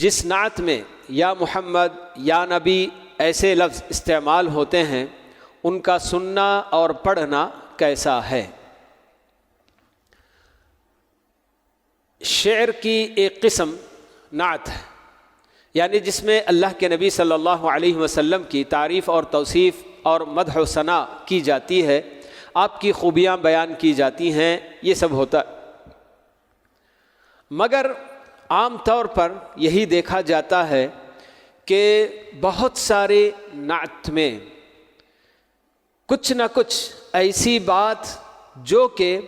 جس نعت میں یا محمد یا نبی ایسے لفظ استعمال ہوتے ہیں ان کا سننا اور پڑھنا کیسا ہے؟ شعر کی ایک قسم نعت ہے، یعنی جس میں اللہ کے نبی صلی اللہ علیہ وسلم کی تعریف اور توصیف اور مدح و ثنا کی جاتی ہے، آپ کی خوبیاں بیان کی جاتی ہیں، یہ سب ہوتا ہے۔ مگر عام طور پر یہی دیکھا جاتا ہے کہ بہت سارے نعت میں کچھ نہ کچھ ایسی بات جو کہ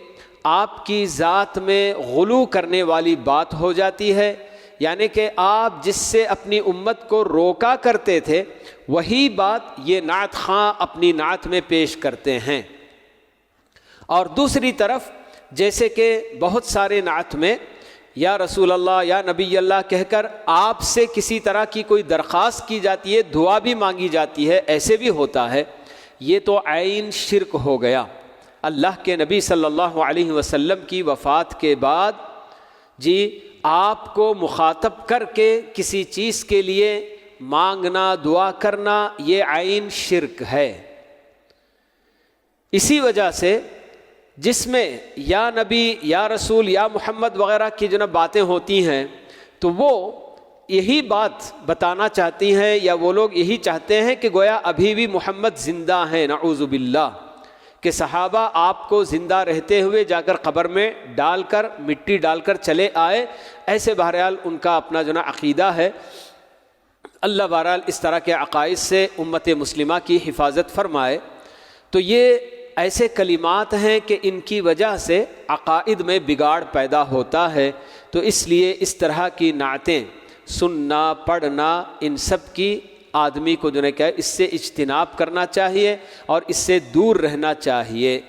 آپ کی ذات میں غلو کرنے والی بات ہو جاتی ہے، یعنی کہ آپ جس سے اپنی امت کو روکا کرتے تھے وہی بات یہ نعت خواں اپنی نعت میں پیش کرتے ہیں۔ اور دوسری طرف جیسے کہ بہت سارے نعت میں یا رسول اللہ یا نبی اللہ کہہ کر آپ سے کسی طرح کی کوئی درخواست کی جاتی ہے، دعا بھی مانگی جاتی ہے، ایسے بھی ہوتا ہے۔ یہ تو عین شرک ہو گیا۔ اللہ کے نبی صلی اللہ علیہ وسلم کی وفات کے بعد جی آپ کو مخاطب کر کے کسی چیز کے لیے مانگنا، دعا کرنا، یہ عین شرک ہے۔ اسی وجہ سے جس میں یا نبی یا رسول یا محمد وغیرہ کی جو باتیں ہوتی ہیں تو وہ یہی بات بتانا چاہتی ہیں، یا وہ لوگ یہی چاہتے ہیں کہ گویا ابھی بھی محمد زندہ ہیں، نعوذ باللہ، کہ صحابہ آپ کو زندہ رہتے ہوئے جا کر قبر میں ڈال کر مٹی ڈال کر چلے آئے، ایسے بہرحال ان کا اپنا جو عقیدہ ہے۔ اللہ بہرحال اس طرح کے عقائد سے امت مسلمہ کی حفاظت فرمائے۔ تو یہ ایسے کلمات ہیں کہ ان کی وجہ سے عقائد میں بگاڑ پیدا ہوتا ہے، تو اس لیے اس طرح کی نعتیں سننا، پڑھنا، ان سب کی آدمی کو جو ہے اس سے اجتناب کرنا چاہیے اور اس سے دور رہنا چاہیے۔